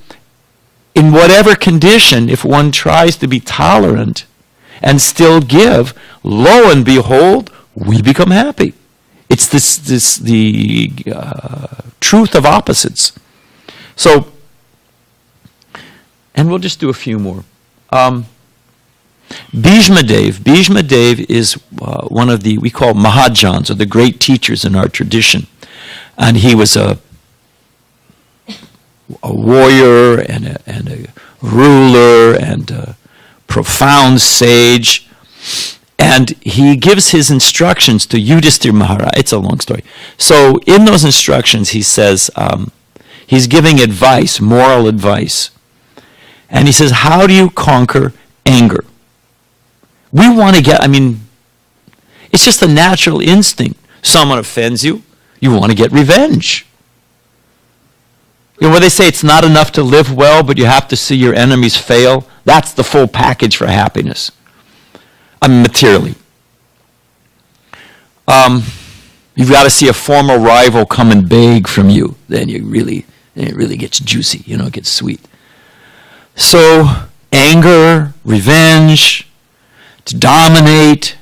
[SPEAKER 1] in whatever condition, if one tries to be tolerant and still give, lo and behold, we become happy. It's the truth of opposites. So, and we'll just do a few more. Bhishma Dev is one of we call Mahajans, or the great teachers in our tradition. And he was a warrior and a ruler and a profound sage. And he gives his instructions to Yudhishthira Maharaj. It's a long story. So in those instructions he says, he's giving advice, moral advice. And he says, how do you conquer anger? We want to it's just a natural instinct. Someone offends you, you want to get revenge. Where they say it's not enough to live well, but you have to see your enemies fail. That's the full package for happiness. Materially. You've got to see a former rival come and beg from you. Then it really gets juicy, it gets sweet. So, anger, revenge, to dominate,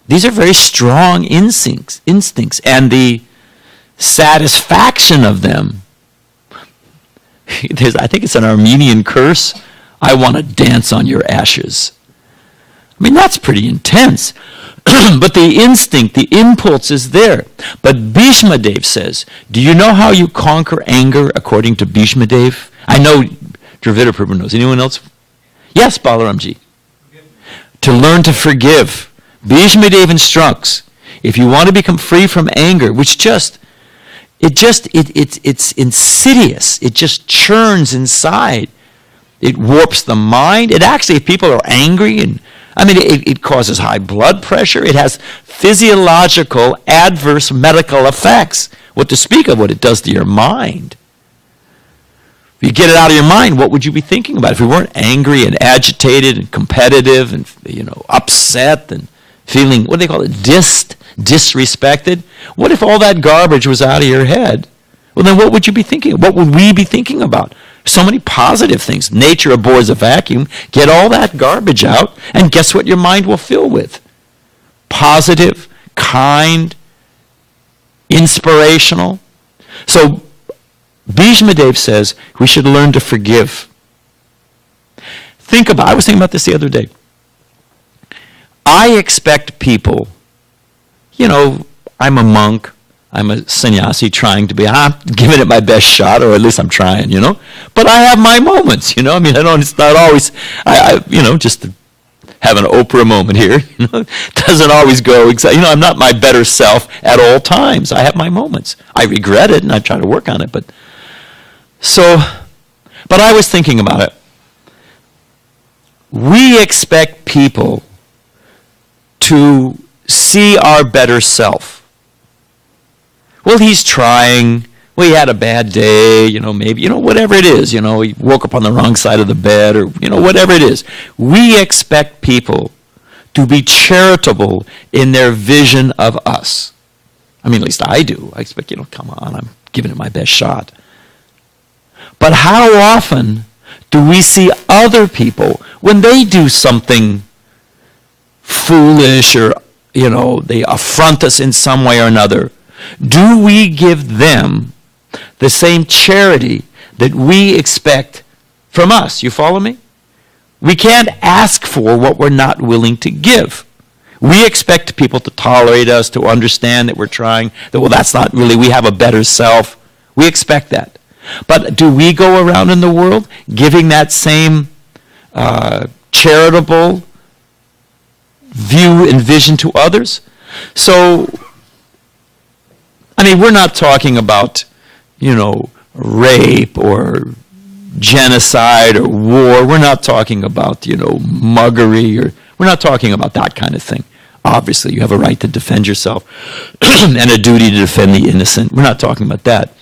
[SPEAKER 1] these are very strong instincts, and the satisfaction of them, I think it's an Armenian curse, I want to dance on your ashes. That's pretty intense. But the instinct, the impulse is there. But Bhishma Dev says, do you know how you conquer anger according to Bhishma Dev? I know Dravida Prabhu knows. Anyone else? Yes, Balaramji. To learn to forgive. Bhishma Dev instructs, if you want to become free from anger, which it's insidious. It just churns inside. It warps the mind. It actually, if people are angry, it causes high blood pressure. It has physiological adverse medical effects. What to speak of what it does to your mind. If you get it out of your mind, what would you be thinking about? If you weren't angry and agitated and competitive and upset and feeling, what do they call it, disrespected? What if all that garbage was out of your head? Well, then what would you be thinking? What would we be thinking about? So many positive things. Nature abhors a vacuum. Get all that garbage out, and guess what your mind will fill with? Positive, kind, inspirational. So Bhishma Dev says we should learn to forgive. I was thinking about this the other day. I expect people, I'm a monk, I'm a sannyasi trying to be, I'm giving it my best shot, or at least I'm trying, But I have my moments, it's not always, just to have an Oprah moment here, doesn't always go exactly, I'm not my better self at all times. I have my moments. I regret it and I try to work on it, but I was thinking about it. We expect people to see our better self. Well, he's trying. Well, he had a bad day, maybe, whatever it is, he woke up on the wrong side of the bed, or, whatever it is. We expect people to be charitable in their vision of us. At least I do. I expect, come on, I'm giving it my best shot. But how often do we see other people when they do something foolish or, they affront us in some way or another? Do we give them the same charity that we expect from us? You follow me? We can't ask for what we're not willing to give. We expect people to tolerate us, to understand that we're trying, that, well, that's not really, we have a better self. We expect that. But do we go around in the world giving that same charitable view and vision to others? So, we're not talking about, rape or genocide or war. We're not talking about, muggery, or we're not talking about that kind of thing. Obviously, you have a right to defend yourself and a duty to defend the innocent. We're not talking about that.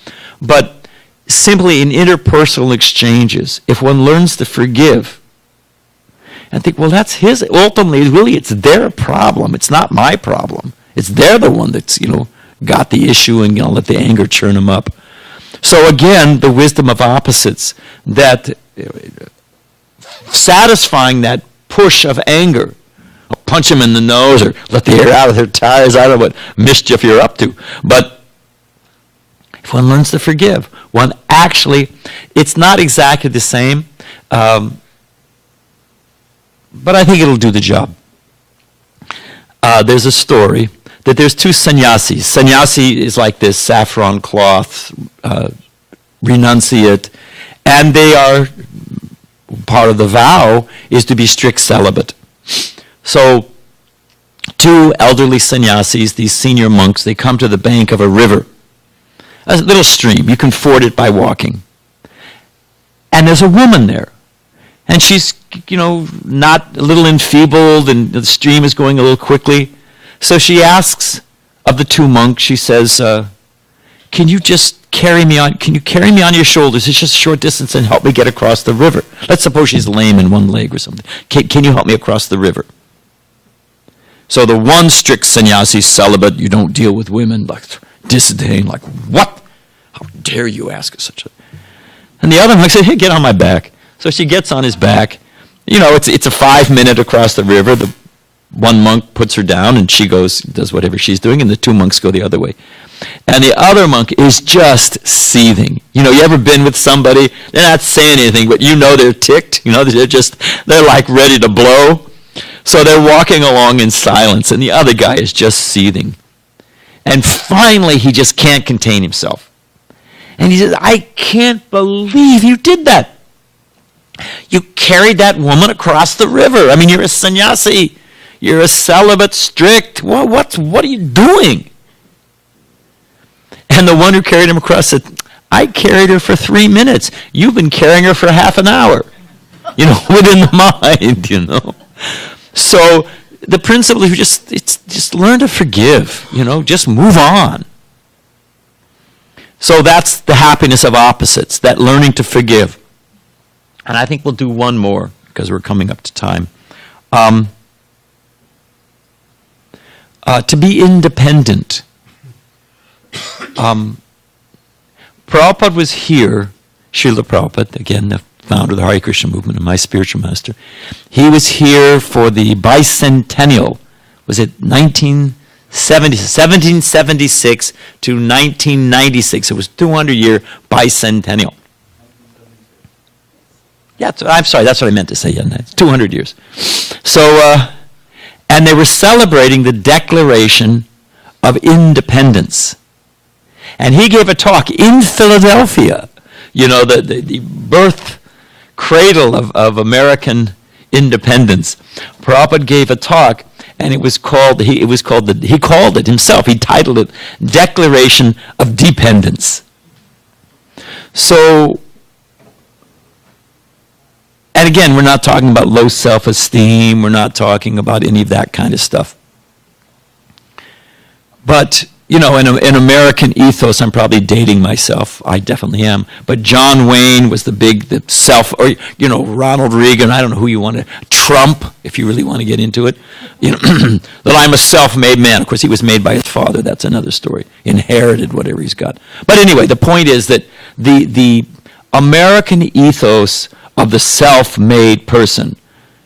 [SPEAKER 1] But simply in interpersonal exchanges, if one learns to forgive and think, well, that's his, ultimately, really, it's their problem. It's not my problem. It's they're the one that's, got the issue and, let the anger churn them up. So again, the wisdom of opposites, that satisfying that push of anger, punch them in the nose or let the air out of their tires, I don't know what mischief you're up to. But if one learns to forgive, one actually, it's not exactly the same, but I think it'll do the job. There's a story that there's two sannyasis. Sannyasi is like this saffron cloth, renunciate, and they are, part of the vow is to be strict celibate. So, two elderly sannyasis, these senior monks, they come to the bank of a river, a little stream. You can ford it by walking. And there's a woman there. And she's, not a little enfeebled, and the stream is going a little quickly. So she asks of the two monks, she says, can you carry me on your shoulders? It's just a short distance and help me get across the river. Let's suppose she's lame in one leg or something. Can you help me across the river? So the one strict sannyasi, celibate, you don't deal with women, like disdain, like, what? How dare you ask such a... And the other monk said, hey, get on my back. So she gets on his back. It's a 5-minute across the river. The one monk puts her down, and she does whatever she's doing, and the two monks go the other way. And the other monk is just seething. You ever been with somebody, they're not saying anything, but they're ticked. They're like ready to blow. So they're walking along in silence, and the other guy is just seething. And finally, he just can't contain himself. And he says, I can't believe you did that. You carried that woman across the river. You're a sannyasi. You're a celibate, strict. What are you doing? And the one who carried him across said, I carried her for 3 minutes. You've been carrying her for half an hour. Within the mind, So the principle is just learn to forgive, just move on. So that's the happiness of opposites, that learning to forgive. And I think we'll do one more because we're coming up to time. To be independent. Prabhupada was here, Srila Prabhupada, again, the founder of the Harekrishna movement and my spiritual master. He was here for the bicentennial. Was it 1776 to 1996? It was 200-year bicentennial. Yeah, I'm sorry, that's what I meant to say. Yeah, it's 200 years. So, and they were celebrating the Declaration of Independence. And he gave a talk in Philadelphia, the birth cradle of American independence. Prabhupada gave a talk, and he called it himself, he titled it Declaration of Dependence. So, and again, we're not talking about low self-esteem, we're not talking about any of that kind of stuff. But, in American ethos, I'm probably dating myself, I definitely am, but John Wayne was Ronald Reagan, I don't know who you want to, Trump, if you really want to get into it, that I'm a self-made man. Of course, he was made by his father, that's another story, inherited whatever he's got. But anyway, the point is that the American ethos of the self-made person.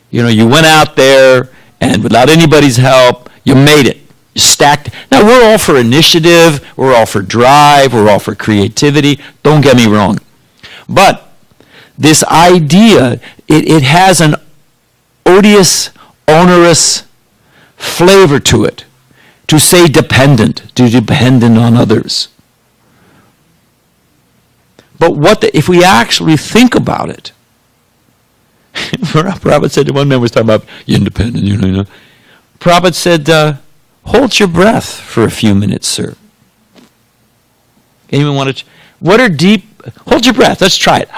[SPEAKER 1] You know, you went out there and without anybody's help, you made it. You stacked. Now, we're all for initiative. We're all for drive. We're all for creativity. Don't get me wrong. But this idea, it has an odious, onerous flavor to it. To say dependent, to dependent on others. But if we actually think about it, Prabhupada said, one man was talking about independent, you know. Prabhupada said, hold your breath for a few minutes, sir. Anyone want to, hold your breath, let's try it.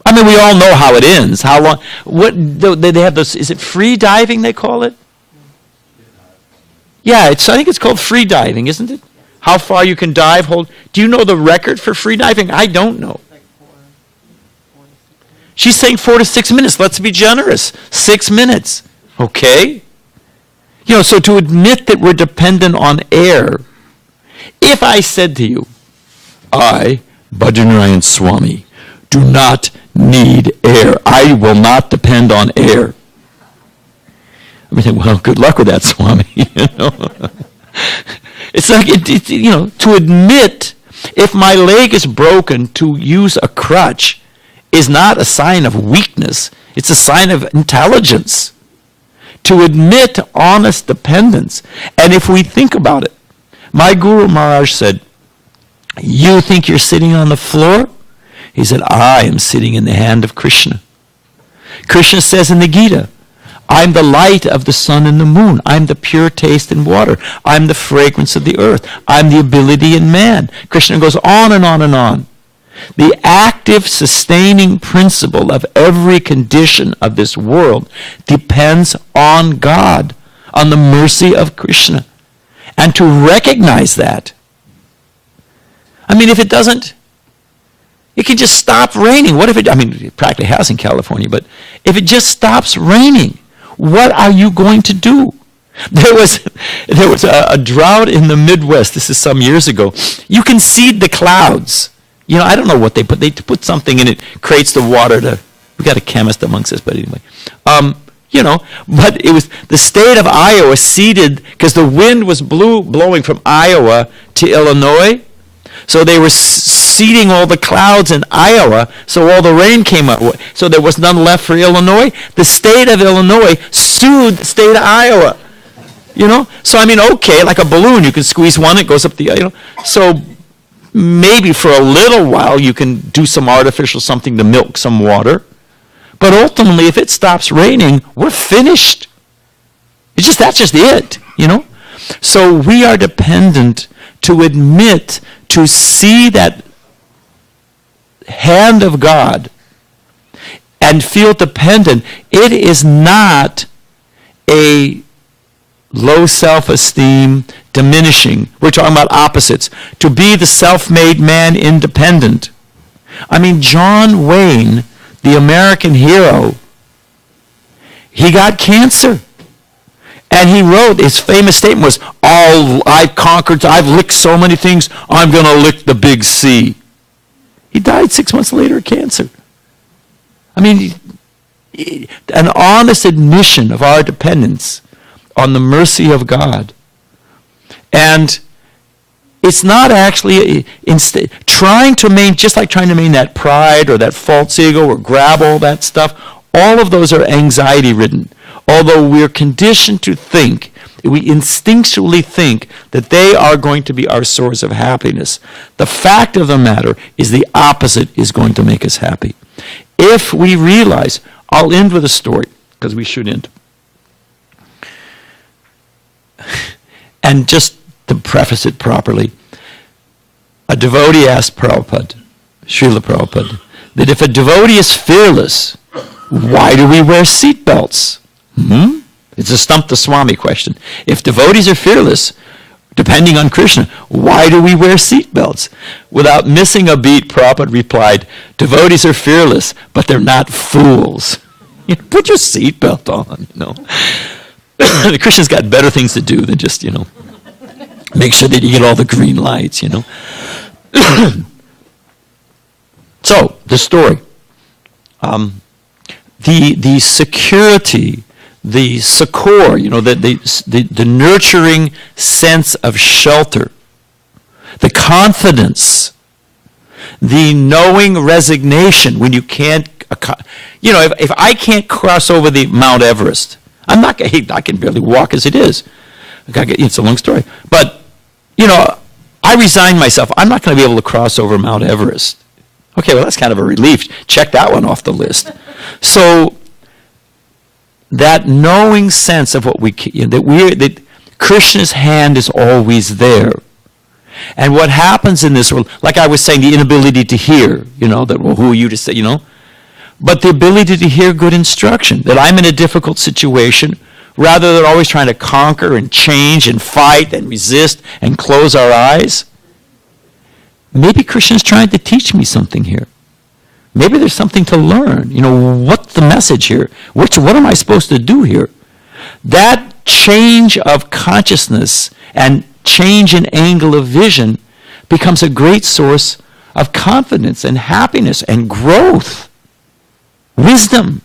[SPEAKER 1] I mean, we all know how it ends. How long, they have those, is it free diving they call it? Yeah, I think it's called free diving, isn't it? How far you can dive, do you know the record for free diving? I don't know. She's saying 4 to 6 minutes. Let's be generous. 6 minutes. Okay? You know, so to admit that we're dependent on air, if I said to you, I, Badrinarayan swami, do not need air. I will not depend on air. I mean, well, good luck with that, Swami. You know, it's like to admit if my leg is broken, to use a crutch is not a sign of weakness. It's a sign of intelligence. To admit honest dependence, and if we think about it, my Guru Maharaj said, "You think you're sitting on the floor?" He said, "I am sitting in the hand of Krishna." Krishna says in the Gita, I'm the light of the sun and the moon. I'm the pure taste in water. I'm the fragrance of the earth. I'm the ability in man. Krishna goes on and on and on. The active, sustaining principle of every condition of this world depends on God, on the mercy of Krishna. And to recognize that, I mean, if it doesn't, it can just stop raining. What if it practically has in California, but if it just stops raining, what are you going to do? There was a drought in the Midwest. This is some years ago. You can seed the clouds. You know, I don't know what they put. They put something in it, creates the water to. We got a chemist amongst us, but anyway, But it was the state of Iowa seeded because the wind was blowing from Iowa to Illinois. So they were seeding all the clouds in Iowa, so all the rain came up. So there was none left for Illinois. The state of Illinois sued the state of Iowa. You know? So, I mean, okay, like a balloon, you can squeeze one, it goes up the, So maybe for a little while you can do some artificial something to milk some water. But ultimately, if it stops raining, we're finished. That's just it, So we are dependent to admit, to see that hand of God and feel dependent. It is not a low self-esteem, diminishing. We're talking about opposites. To be the self-made man independent. I mean, John Wayne, the American hero, he got cancer. And he wrote, his famous statement was, I've conquered, I've licked so many things, I'm going to lick the big C. He died 6 months later of cancer. I mean, an honest admission of our dependence on the mercy of God. And it's not actually, trying to maintain that pride or that false ego or grab all that stuff, all of those are anxiety-ridden. Although we're conditioned to think, we instinctually think that they are going to be our source of happiness. The fact of the matter is the opposite is going to make us happy. If we realize, I'll end with a story, because we should end. And just to preface it properly, a devotee asked Prabhupada, Srila Prabhupada, that if a devotee is fearless, why do we wear seatbelts? It's a stump the Swami question. If devotees are fearless, depending on Krishna, why do we wear seatbelts? Without missing a beat, Prabhupada replied, devotees are fearless, but they're not fools. Put your seatbelt on, Krishna's got better things to do than just, make sure that you get all the green lights, So, the story. the security, the succor, the nurturing sense of shelter, the confidence, the knowing resignation when you can't, if I can't cross over the Mount Everest, I can barely walk as it is. It's a long story. But, I resign myself. I'm not going to be able to cross over Mount Everest. Okay, well, that's kind of a relief. Check that one off the list. So, that knowing sense of that Krishna's hand is always there. And what happens in this world, like I was saying, the inability to hear, who are you to say, but the ability to hear good instruction, that I'm in a difficult situation, rather than always trying to conquer and change and fight and resist and close our eyes. Maybe Krishna's trying to teach me something here. Maybe there's something to learn. What's the message here? What am I supposed to do here? That change of consciousness and change in angle of vision becomes a great source of confidence and happiness and growth, wisdom.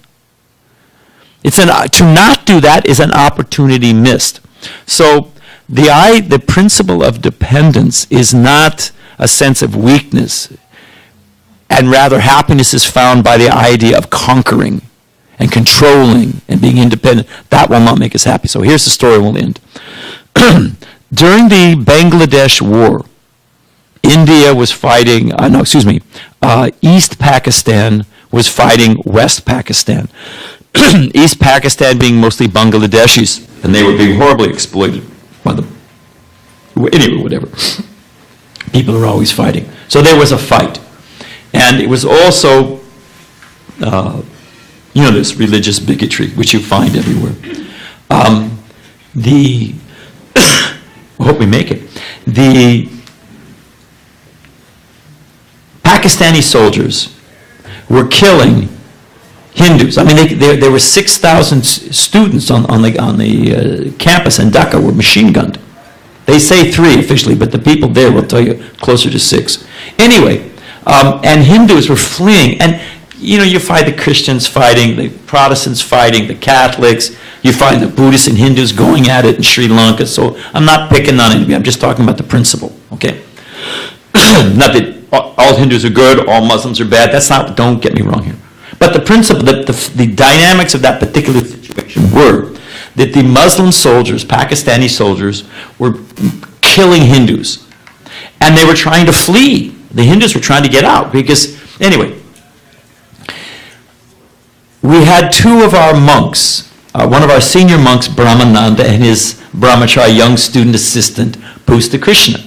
[SPEAKER 1] To not do that is an opportunity missed. So the principle of dependence is not a sense of weakness, and rather happiness is found by the idea of conquering and controlling and being independent. That will not make us happy. So here's the story, we'll end. During the Bangladesh War, India was fighting, East Pakistan was fighting West Pakistan. East Pakistan being mostly Bangladeshis, and they were being horribly exploited by whatever. People are always fighting. So there was a fight. And it was also, this religious bigotry, which you find everywhere. I hope we make it. The Pakistani soldiers were killing Hindus. There were 6,000 students on the campus in Dhaka were machine gunned. They say 3 officially, but the people there will tell you closer to 6. Anyway, and Hindus were fleeing. And, you find the Christians fighting, the Protestants fighting, the Catholics. You find the Buddhists and Hindus going at it in Sri Lanka. So I'm not picking on anybody. I'm just talking about the principle, okay? Not that all Hindus are good, all Muslims are bad. Don't get me wrong here. But the principle, the dynamics of that particular situation were that the Muslim soldiers, Pakistani soldiers, were killing Hindus. And they were trying to flee. The Hindus were trying to get out because, anyway, we had 2 of our monks, one of our senior monks, Brahmananda, and his brahmachari, young student assistant, Pusta Krishna.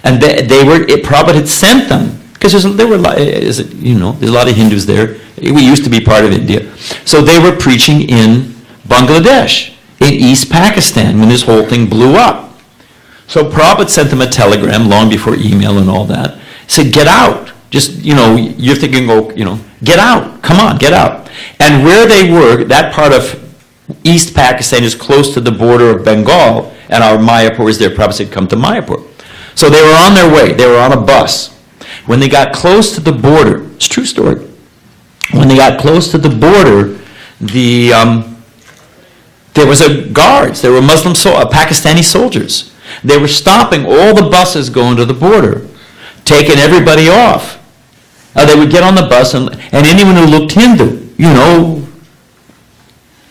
[SPEAKER 1] And Prabhupada had sent them, because there's a lot of Hindus there. We used to be part of India. So they were preaching in Bangladesh, in East Pakistan, when this whole thing blew up. So Prabhupada sent them a telegram long before email and all that. He said, get out. Just, you're thinking, get out. Come on, get out. And where they were, that part of East Pakistan is close to the border of Bengal, and our Mayapur is there. Prabhupada said, come to Mayapur. So they were on their way. They were on a bus. When they got close to the border, it's a true story. When they got close to the border, there was guards. There were Pakistani soldiers. They were stopping all the buses going to the border, taking everybody off. They would get on the bus, and anyone who looked Hindu,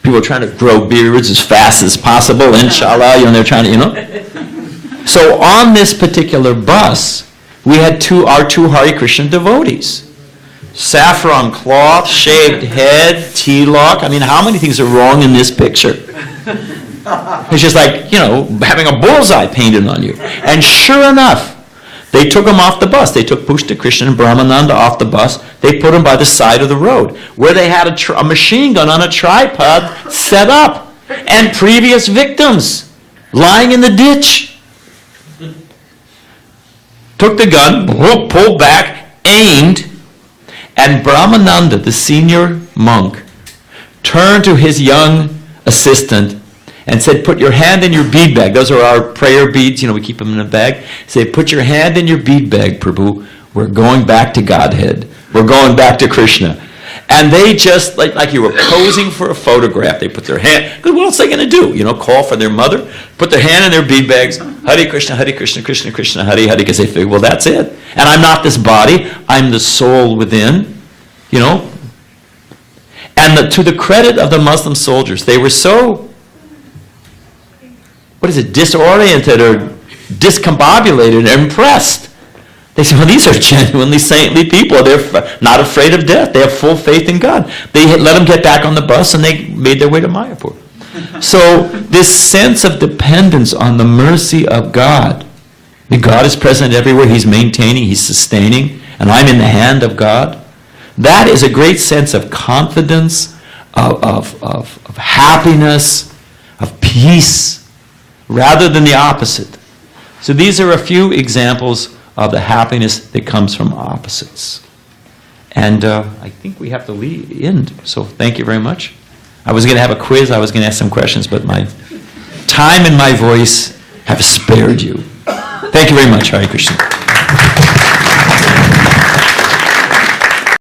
[SPEAKER 1] people were trying to grow beards as fast as possible, inshallah, they're trying to, So on this particular bus, we had our two Harekrishna devotees. Saffron cloth, shaved head, tilak. How many things are wrong in this picture? It's just like, having a bullseye painted on you. And sure enough, they took them off the bus. They took Pushta Krishna and Brahmananda off the bus. They put them by the side of the road, where they had a machine gun on a tripod set up, and previous victims lying in the ditch. Took the gun, pulled back, aimed, and Brahmananda, the senior monk, turned to his young assistant and said, put your hand in your bead bag. Those are our prayer beads. We keep them in a bag. He said, put your hand in your bead bag, Prabhu. We're going back to Godhead. We're going back to Krishna. And they just, like you were posing for a photograph, they put their hand, because what else are they going to do? You know, call for their mother, put their hand in their bead bags, Hare Krishna, Krishna Krishna, Hare Hare, because they figure, well, that's it. And I'm not this body, I'm the soul within, you know. And to the credit of the Muslim soldiers, they were so, disoriented or discombobulated and impressed. They said, well, these are genuinely saintly people. They're not afraid of death. They have full faith in God. They let them get back on the bus, and they made their way to Mayapur. So this sense of dependence on the mercy of God. I mean, God is present everywhere. He's maintaining, He's sustaining, and I'm in the hand of God. That is a great sense of confidence, of happiness, of peace, rather than the opposite. So these are a few examples of the happiness that comes from opposites. And I think we have to end. So thank you very much. I was going to have a quiz. I was going to ask some questions, but my time and my voice have spared you. Thank you very much. Hare Krishna.